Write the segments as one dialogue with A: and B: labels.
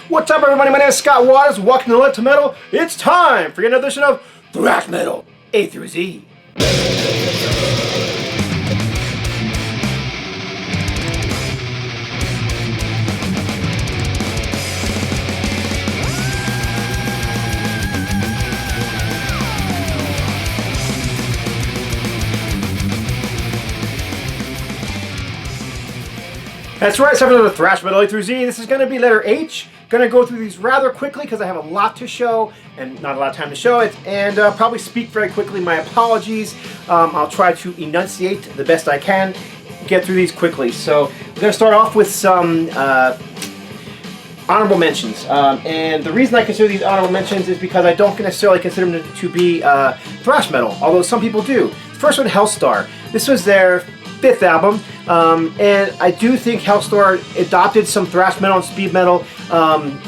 A: What's up, everybody? My name is Scott Waters. Welcome to Let to Metal. It's time for another edition of Thrash Metal A through Z. That's right, it's time for the Thrash Metal A through Z. This is going to be letter H. Going to go through these rather quickly because I have a lot to show and not a lot of time to show it, and probably speak very quickly. My apologies. I'll try to enunciate the best I can, get through these quickly. So we're going to start off with some honorable mentions. And the reason I consider these honorable mentions is because I don't necessarily consider them to be thrash metal, although some people do. First one, Hellstar. This was their 5th album, and I do think Hellstar adopted some thrash metal and speed metal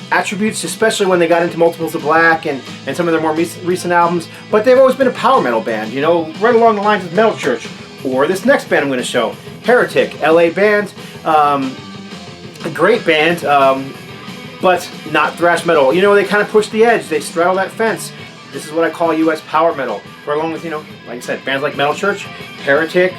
A: attributes, especially when they got into Multiples of Black and some of their more recent albums, but they've always been a power metal band, you know, right along the lines of Metal Church, or this next band I'm going to show, Heretic, LA band, a great band, but not thrash metal. You know, they kind of push the edge, they straddle that fence. This is what I call US power metal. Right along with, you know, like I said, bands like Metal Church, Heretic,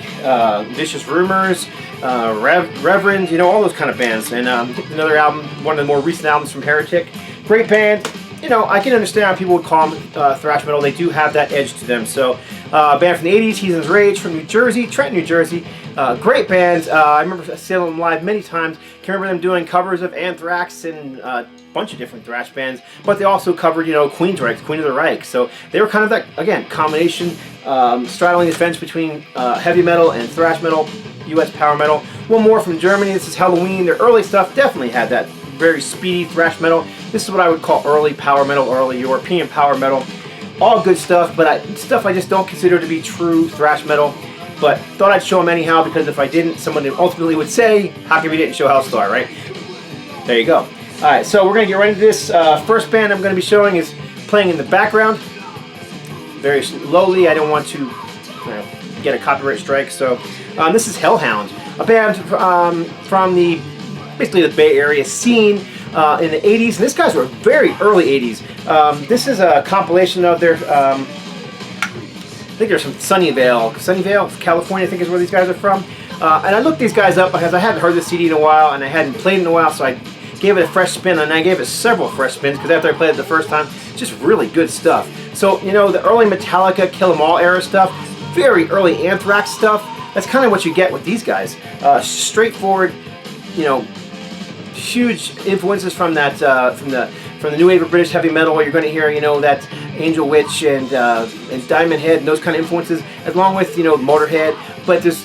A: Vicious Rumors, Reverend, you know, all those kind of bands. And another album, one of the more recent albums from Heretic. Great band. You know, I can understand how people would call them thrash metal. They do have that edge to them. So, band from the 80s, Heathen's Rage from New Jersey, Trenton, New Jersey. Great band. I remember seeing them live many times. Can remember them doing covers of Anthrax and bunch of different thrash bands, but they also covered, you know, Queensryche, Queen of the Reich. So they were kind of that, again, combination, straddling the fence between heavy metal and thrash metal, US power metal. One more from Germany. This is Halloween. Their early stuff definitely had that very speedy thrash metal. This is what I would call early power metal, early European power metal. All good stuff, but stuff I just don't consider to be true thrash metal. But thought I'd show them anyhow, because if I didn't, someone ultimately would say, how come you didn't show Hellstar, right? There you go. Alright, so we're going to get right into this. First band I'm going to be showing is playing in the background. Very slowly. I don't want to get a copyright strike. So this is Hellhound, a band from basically the Bay Area scene in the 80s. And these guys were very early 80s. This is a compilation of their... I think there's some Sunnyvale, California, I think is where these guys are from. And I looked these guys up because I hadn't heard this CD in a while and I hadn't played it in a while, so I gave it a fresh spin, and I gave it several fresh spins because after I played it the first time, just really good stuff. So, you know, the early Metallica, Kill 'Em All era stuff, very early Anthrax stuff, that's kind of what you get with these guys. Straightforward, you know, huge influences from that, from the new wave of British heavy metal, where you're going to hear, you know, that Angel Witch and Diamond Head and those kind of influences, along with, you know, Motorhead, but there's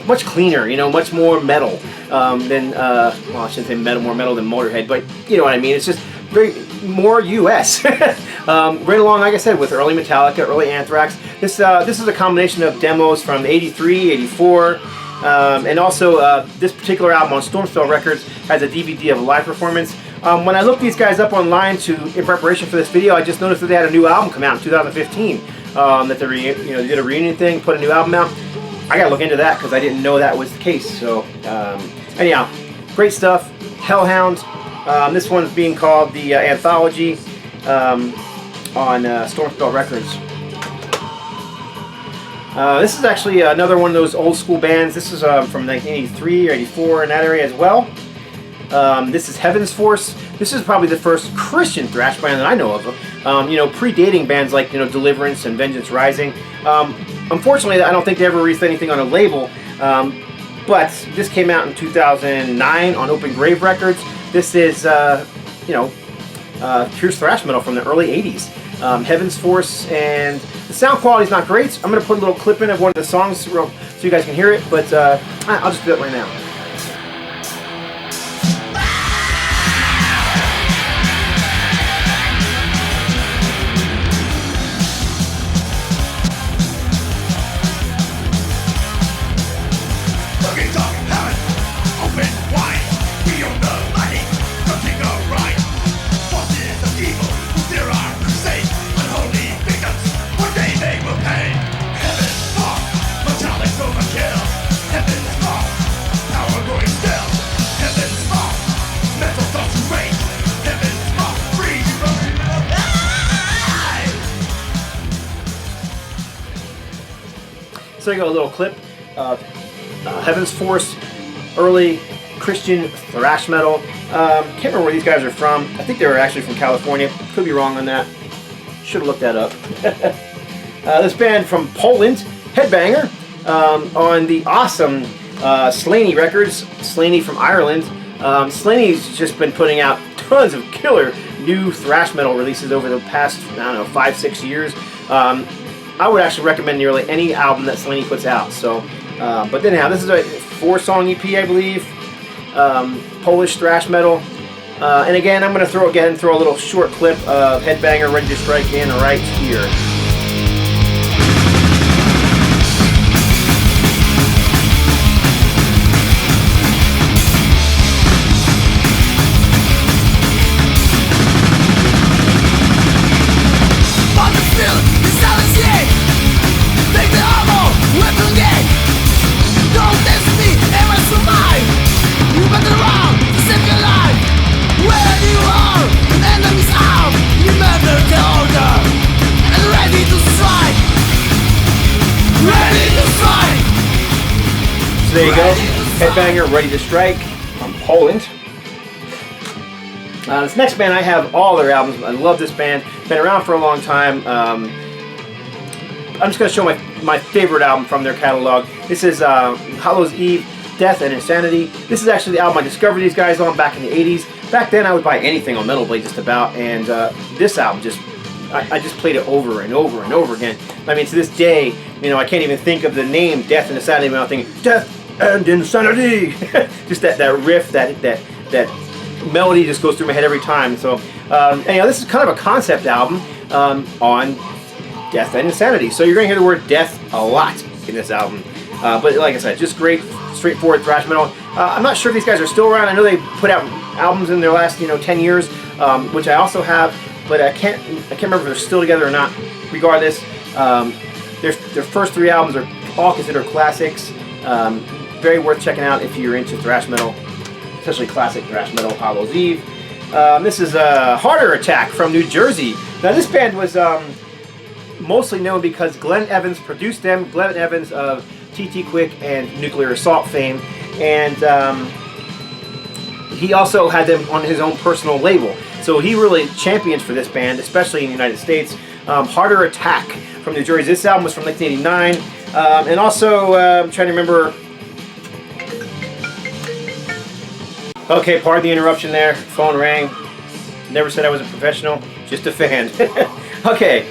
A: much cleaner, you know, much more metal than, well, I shouldn't say more metal than Motorhead, but you know what I mean. It's just very more US. Right along, like I said, with early Metallica, early Anthrax. This is a combination of demos from 83, 84, and also this particular album on Stormspell Records has a DVD of a live performance. When I looked these guys up online in preparation for this video, I just noticed that they had a new album come out in 2015. That they did a reunion thing, put a new album out. I gotta look into that because I didn't know that was the case. So anyhow, great stuff. Hellhound. This one's being called the Anthology on Stormspell Records. This is actually another one of those old school bands. This is from 1983 or 84 in that area as well. This is Heaven's Force. This is probably the first Christian thrash band that I know of. You know, predating bands like, you know, Deliverance and Vengeance Rising. Unfortunately, I don't think they ever released anything on a label. But this came out in 2009 on Open Grave Records. This is, you know, pure thrash metal from the early 80s. Heaven's Force, and the sound quality is not great. I'm going to put a little clip in of one of the songs so you guys can hear it, but I'll just do it right now.
B: Heaven's Force,
A: So there you go, a little clip of Heaven's Force, early Christian thrash metal. Can't remember where these guys are from. I think they were actually from California. Could be wrong on that. Should have looked that up. This band from Poland, Headbanger, on the awesome Slaney Records. Slaney from Ireland. Slaney's just been putting out tons of killer new thrash metal releases over the past, I don't know, 5-6 years. I would actually recommend nearly any album that Slaney puts out. So, but then now this is a 4-song EP, I believe. Polish thrash metal. And again, I'm going to throw a little short clip of Headbanger Ready to Strike in right here. So there you go, Headbanger Ready to Strike from Poland. This next band, I have all their albums. I love this band. Been around for a long time. I'm just going to show my favorite album from their catalog. This is Hallows Eve, Death and Insanity. This is actually the album I discovered these guys on back in the 80s. Back then I would buy anything on Metal Blade just about, and this album I just played it over and over and over again. I mean, to this day, you know, I can't even think of the name Death and Insanity without thinking, Death and Insanity! Just that riff, that melody just goes through my head every time. So, anyhow, this is kind of a concept album on Death and Insanity. So you're going to hear the word death a lot in this album. But like I said, just great, straightforward thrash metal. I'm not sure if these guys are still around. I know they put out albums in their last 10 years, which I also have, but I can't remember if they're still together or not. Regardless, their first 3 albums are all considered classics. Very worth checking out if you're into thrash metal, especially classic thrash metal. Hallows Eve. This is Harder Attack from New Jersey. Now this band was mostly known because Glenn Evans produced them. Glenn Evans of TT Quick and Nuclear Assault fame, and he also had them on his own personal label. So he really champions for this band, especially in the United States. Harder Attack from New Jersey. This album was from 1989. And also, I'm trying to remember. Okay, pardon the interruption there. Phone rang. Never said I was a professional, just a fan. Okay,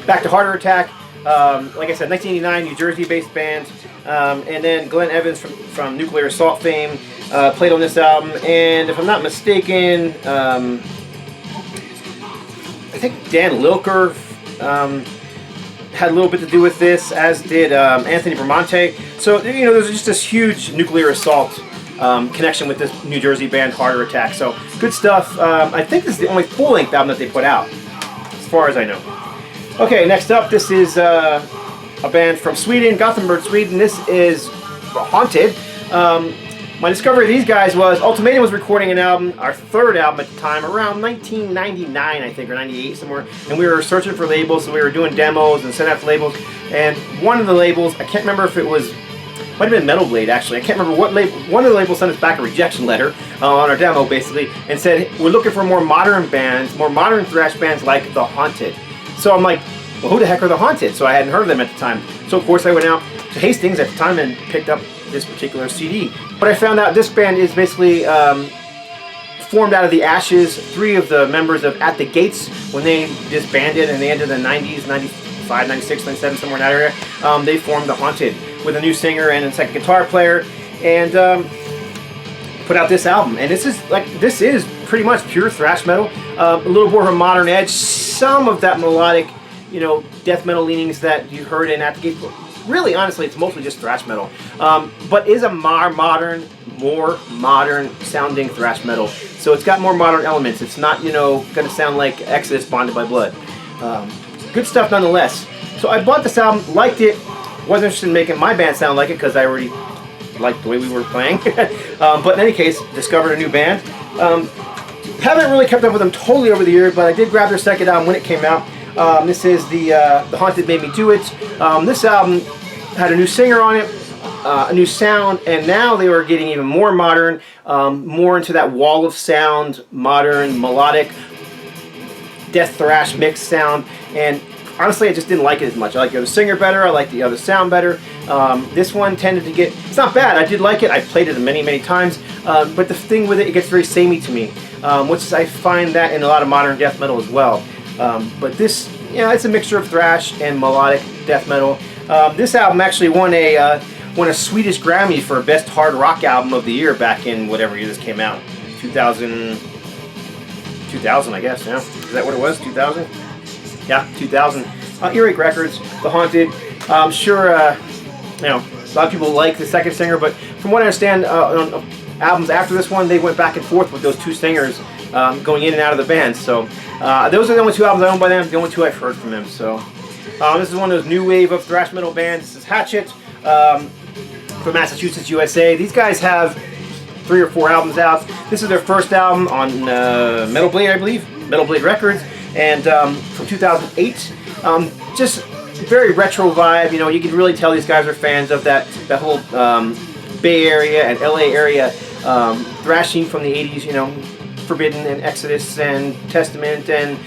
A: back to Harder Attack. Like I said, 1989, New Jersey-based band. And then Glenn Evans from Nuclear Assault fame played on this album. And if I'm not mistaken, I think Dan Lilker had a little bit to do with this, as did Anthony Bramante. So, there's just this huge Nuclear Assault connection with this New Jersey band, Harder Attack. So, good stuff. I think this is the only full-length album that they put out, as far as I know. Okay, next up, this is a band from Sweden, Gothenburg, Sweden. This is Haunted. My discovery of these guys was Ultimatum was recording an album, our 3rd album at the time, around 1999, I think, or 98, somewhere. And we were searching for labels, so we were doing demos and sending out to labels. And one of the labels, I can't remember if it was, might have been Metal Blade, actually. I can't remember what label. One of the labels sent us back a rejection letter on our demo, basically, and said, we're looking for more modern bands, more modern thrash bands like The Haunted. So I'm like, well, who the heck are The Haunted? So I hadn't heard of them at the time. So of course I went out to Hastings at the time and picked up this particular CD. But I found out this band is basically formed out of the ashes. 3 of the members of At the Gates, when they disbanded in the end of the 90s, 95, 96, 97, somewhere in that area, they formed The Haunted with a new singer and a second guitar player, and put out this album. And this is pretty much pure thrash metal, a little more of a modern edge, some of that melodic, death metal leanings that you heard in At the Gates. Really, honestly, it's mostly just thrash metal, but is a more modern sounding thrash metal. So it's got more modern elements. It's not, going to sound like Exodus, Bonded by Blood. Good stuff nonetheless. So I bought this album, liked it, wasn't interested in making my band sound like it because I already liked the way we were playing. But in any case, discovered a new band. Haven't really kept up with them totally over the years, but I did grab their second album when it came out. This is the Haunted Made Me Do It. This album had a new singer on it, a new sound, and now they were getting even more modern, more into that wall of sound, modern, melodic, death thrash mixed sound, and honestly I just didn't like it as much. I like the other singer better, I like the other sound better. This one tended to get, it's not bad, I did like it, I played it many times, but the thing with it, it gets very samey to me, which is, I find that in a lot of modern death metal as well. But this, you know, it's a mixture of thrash and melodic death metal. This album actually won a Swedish Grammy for Best Hard Rock Album of the Year back in whatever year this came out, 2000 I guess, yeah. Is that what it was, 2000? Yeah, 2000. Earache Records, The Haunted. I'm sure, you know, a lot of people like the second singer, but from what I understand, on albums after this one, they went back and forth with those two singers going in and out of the band. So those are the only two albums I own by them, the only two I've heard from them. So this is one of those new wave of thrash metal bands. This is Hatchet from Massachusetts, USA. These guys have 3 or 4 albums out. This is their first album on Metal Blade, I believe, Metal Blade Records, and from 2008. Just very retro vibe. You know, you can really tell these guys are fans of that whole Bay Area and LA area thrashing from the 80s. You know, Forbidden and Exodus and Testament and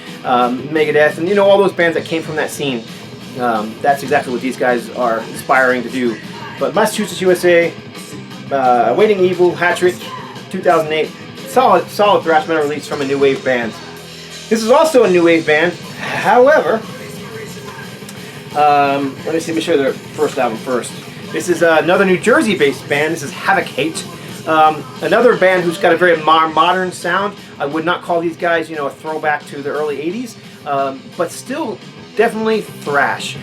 A: Megadeth, and you know, all those bands that came from that scene. That's exactly what these guys are aspiring to do. But Massachusetts, USA, Awaiting Evil, Hatchet, 2008. Solid thrash metal release from a new wave band. This is also a new wave band. However, let me see. Let me show you their first album first. This is another New Jersey-based band. This is Havok, another band who's got a very modern sound. I would not call these guys, you know, a throwback to the early '80s, but still definitely thrash.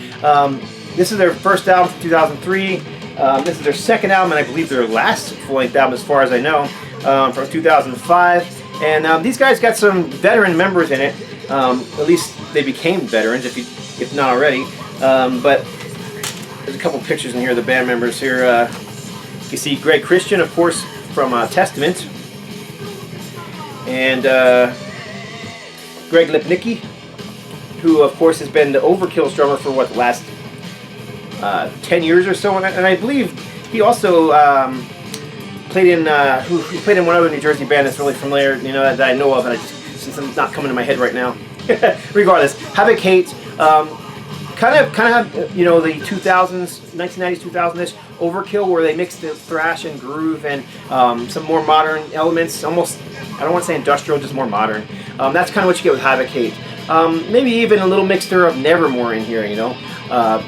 A: This is their first album from 2003. This is their second album, and I believe their last full-length album, as far as I know, from 2005. And these guys got some veteran members in it. At least they became veterans, if not already. But there's a couple pictures in here of the band members here. You see Greg Christian, of course, from Testament, and Greg Lipnicki, who, of course, has been the Overkill's drummer for what, the last 10 years or so, and I believe he also played in he played in one other New Jersey band that's really familiar, you know, that I know of, and since I'm not coming to my head right now. Regardless, Havok kind of have, you know, the 2000s, 1990s, 2000s Overkill, where they mixed the thrash and groove and some more modern elements. Almost, I don't want to say industrial, just more modern. That's kind of what you get with Havok. Maybe even a little mixture of Nevermore in here, you know.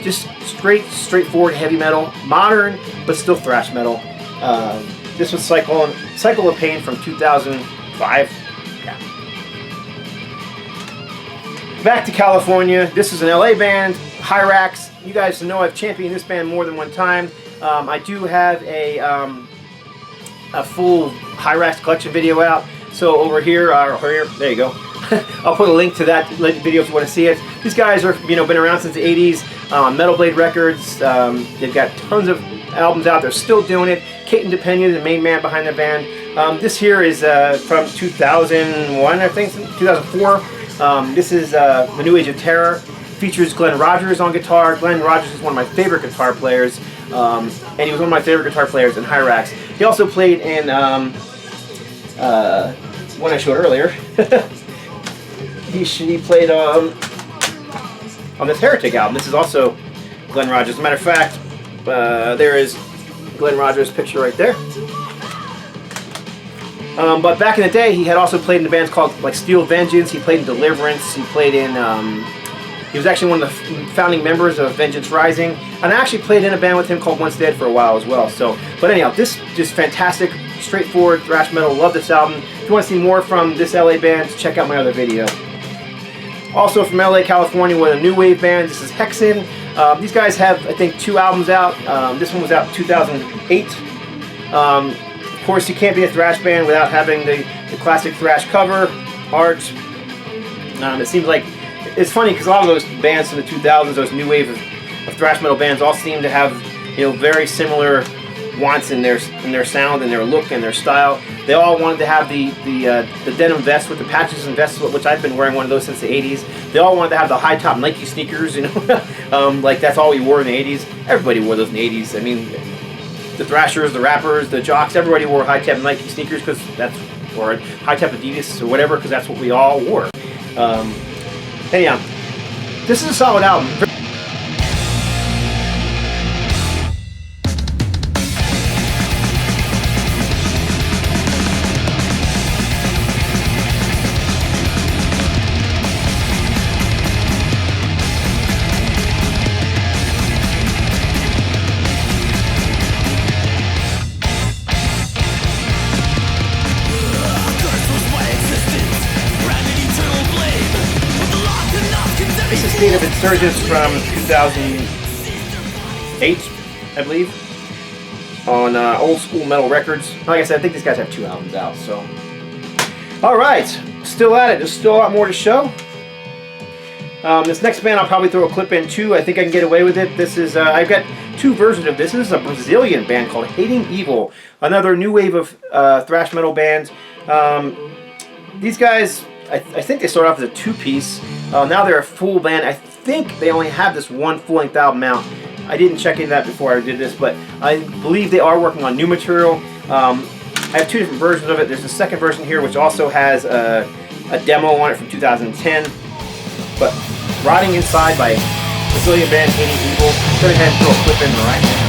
A: Just straightforward heavy metal, modern but still thrash metal. This was Cycle of Pain from 2005. Yeah. Back to California. This is an LA band, Hyrax. You guys know I've championed this band more than one time. I do have a full Hyrax collection video out. So over here, there you go. I'll put a link to that video if you want to see it. These guys are, you know, been around since the 80s. Metal Blade Records. They've got tons of albums out. They're still doing it. Kate and DePena, the main man behind the band. This here is from 2001, I think, 2004. This is The New Age of Terror. Features Glenn Rogers on guitar. Glenn Rogers is one of my favorite guitar players, and he was one of my favorite guitar players in Hyrax. He also played in one I showed earlier. He played on this Heretic album. This is also Glenn Rogers. As a matter of fact, there is Glenn Rogers' picture right there. But back in the day, he had also played in the bands called like Steel Vengeance. He played in Deliverance. He played in. He was actually one of the founding members of Vengeance Rising, and I actually played in a band with him called Once Dead for a while as well. So, but anyhow, this just fantastic, straightforward thrash metal. Love this album. If you want to see more from this LA band, check out my other video. Also from LA, California, with a new wave band. This is Hexen. These guys have, I think, 2 albums out. This one was out in 2008. Of course, you can't be a thrash band without having the classic thrash cover art. It seems like, it's funny because a lot of those bands from the 2000s, those new wave of thrash metal bands, all seem to have, you know, very similar wants in their sound and their look and their style. They all wanted to have the denim vest with the patches and vests, which I've been wearing one of those since the 80s. They all wanted to have the high top Nike sneakers, you know, like that's all we wore in the 80s. Everybody wore those in the 80s. I mean, the thrashers, the rappers, the jocks, everybody wore high top Nike sneakers because that's, or high top Adidas or whatever, because that's what we all wore. Anyhow, this is a solid album. State of Insurgence from 2008, I believe, on Old School Metal Records. Like I said, I think these guys have 2 albums out, so. Alright, still at it. There's still a lot more to show. This next band I'll probably throw a clip in too. I think I can get away with it. This is, I've got 2 versions of this. This is a Brazilian band called Hating Evil, another new wave of thrash metal band. These guys, I think they started off as a 2-piece. Now they're a full band. I think they only have this one full-length album out. I didn't check into that before I did this, but I believe they are working on new material. I have 2 different versions of it. There's a second version here, which also has a demo on it from 2010. But Rotting Inside by Brazilian band Hating Evil. Go ahead and throw a clip in right now.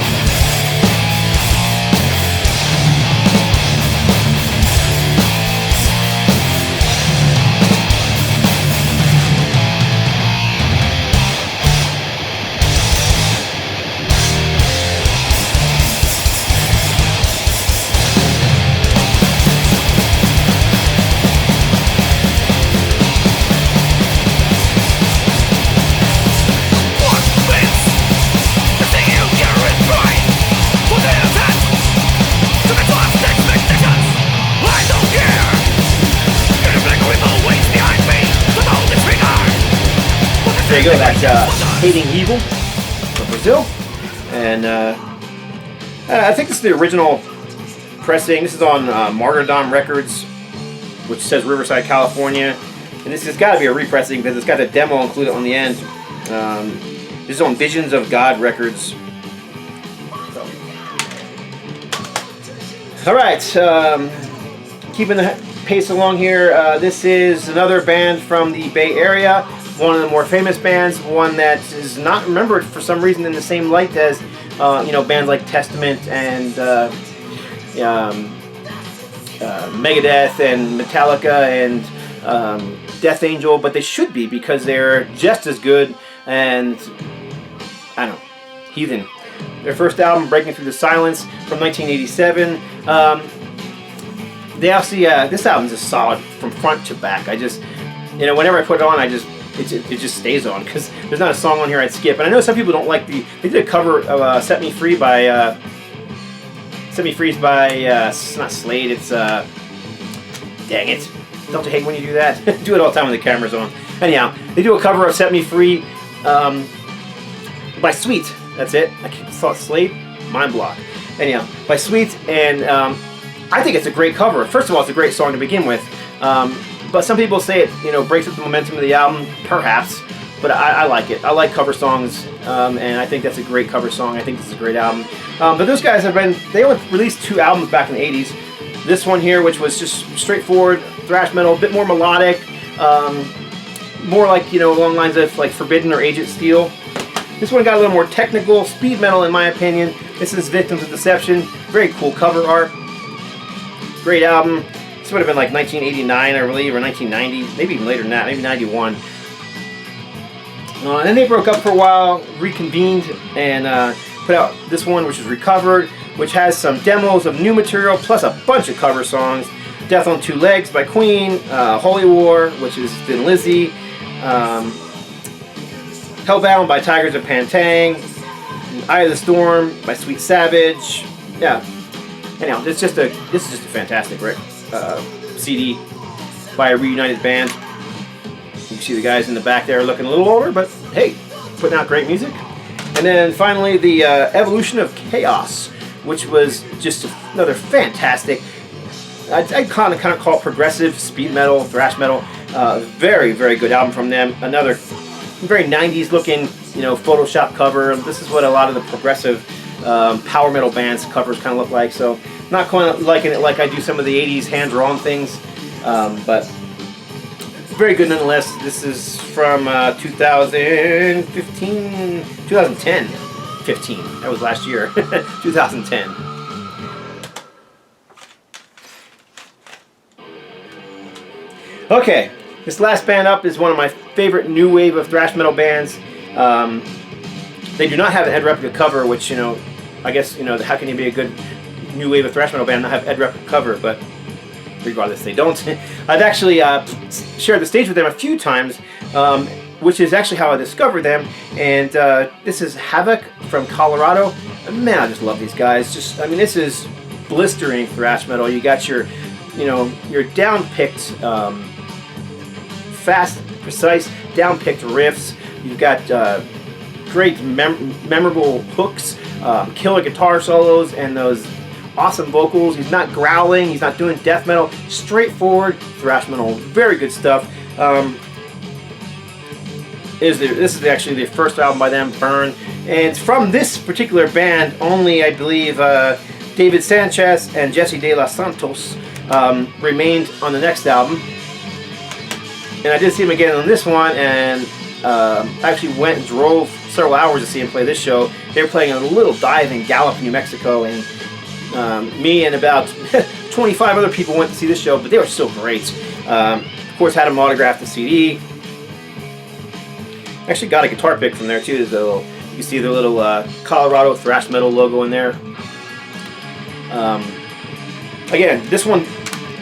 A: There you go, that's Hating Evil from Brazil. And I think this is the original pressing. This is on Martyrdom Records, which says Riverside, California. And this has got to be a repressing because it's got a demo included on the end. This is on Visions of God Records. Alright, keeping the pace along here. This is another band from the Bay Area. One of the more famous bands, one that is not remembered for some reason in the same light as, you know, bands like Testament and Megadeth and Metallica and Death Angel, but they should be because they're just as good. And I don't know, Heathen, their first album, Breaking Through the Silence, from 1987. They actually, this album is solid from front to back. I just, you know, whenever I put it on, it just stays on because there's not a song on here I'd skip. And I know some people don't like they did a cover of "Set Me Free" by it's not Slade, it's dang it, don't you hate when you do that? Do it all the time when the camera's on. Anyhow, they do a cover of "Set Me Free" by Sweet. That's it. I thought Slade, mind block. Anyhow, by Sweet, and I think it's a great cover. First of all, it's a great song to begin with. But some people say it, you know, breaks up the momentum of the album, perhaps. But I like it. I like cover songs, and I think that's a great cover song. I think this is a great album. But those guys they only released 2 albums back in the 80s. This one here, which was just straightforward thrash metal, a bit more melodic, more like, you know, along the lines of like Forbidden or Agent Steel. This one got a little more technical, speed metal in my opinion. This is Victims of Deception. Very cool cover art. Great album. This would have been like 1989, I believe, or 1990, maybe even later than that, maybe 91. And then they broke up for a while, reconvened, and put out this one, which is Recovered, which has some demos of new material, plus a bunch of cover songs. Death on Two Legs by Queen, Holy War, which is Thin Lizzy, Hellbound by Tigers of Pantang, Eye of the Storm by Sweet Savage. Yeah. Anyhow, this is just a fantastic CD by a reunited band. You can see the guys in the back there looking a little older, but hey, putting out great music. And then finally, the Evolution of Chaos, which was just another fantastic. I'd kind of call it progressive speed metal, thrash metal. Very, very good album from them. Another very 90s looking, you know, Photoshop cover. This is what a lot of the progressive power metal bands covers kind of look like. So not quite liking it like I do some of the 80s hand-drawn things, but very good nonetheless. This is from 2015, 2010. 15. That was last year. 2010. Okay, this last band up is one of my favorite new wave of thrash metal bands. They do not have an Ed Replica cover, which, you know, I guess, you know, how can you be a good new wave of thrash metal band and not have Ed Replica cover? But regardless, they don't. I've actually shared the stage with them a few times, which is actually how I discovered them. And this is Havok from Colorado. Man, I just love these guys. Just, I mean, this is blistering thrash metal. You got your, you know, your down-picked, fast, precise, down-picked riffs. You've got great, memorable hooks, killer guitar solos, and those awesome vocals. He's not growling. He's not doing death metal. Straightforward thrash metal. Very good stuff. This is actually the first album by them, Burn. And from this particular band, only, I believe, David Sanchez and Jesse De Los Santos remained on the next album. And I did see him again on this one, and actually went and drove several hours to see him play this show. They were playing a little dive in Gallup, New Mexico, and me and about 25 other people went to see this show, but they were so great. Of course, had him autograph the CD. Actually got a guitar pick from there too. There's a little, you can see the little Colorado thrash metal logo in there. Again, this one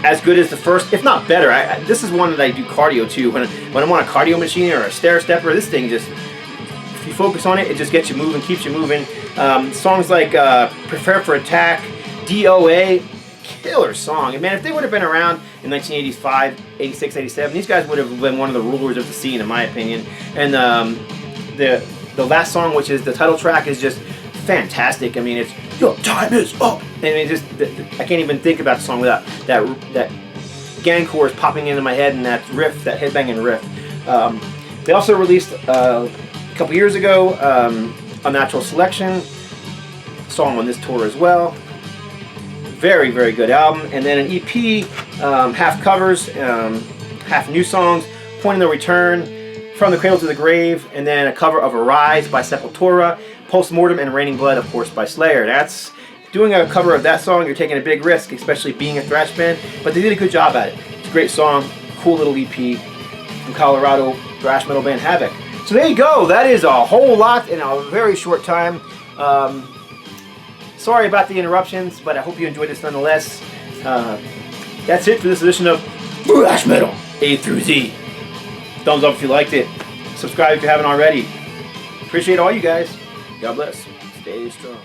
A: as good as the first, if not better. This is one that I do cardio too. When I'm on a cardio machine or a stair stepper, this thing just, if you focus on it, it just gets you moving, keeps you moving. Songs like Prepare for Attack, DOA, killer song. And man, if they would have been around in 1985, 86, 87, these guys would have been one of the rulers of the scene, in my opinion. And the last song, which is the title track, is just fantastic. I mean, it's "Your time is up," and it just, I can't even think about the song without that gang chorus popping into my head and that riff, that headbanging riff. They also released a couple years ago Unnatural Selection, song on this tour as well. Very, very good album. And then an EP, half covers, half new songs, Point in the Return, From the Cradle to the Grave, and then a cover of Arise by Sepultura, Postmortem, and Raining Blood, of course, by Slayer. That's doing a cover of that song, you're taking a big risk, especially being a thrash band, but they did a good job at it. It's a great song, cool little EP from Colorado thrash metal band Havok. So there you go. That is a whole lot in a very short time. Sorry about the interruptions, but I hope you enjoyed this nonetheless. That's it for this edition of Thrash Metal A through Z. Thumbs up if you liked it. Subscribe if you haven't already. Appreciate all you guys. God bless. Stay strong.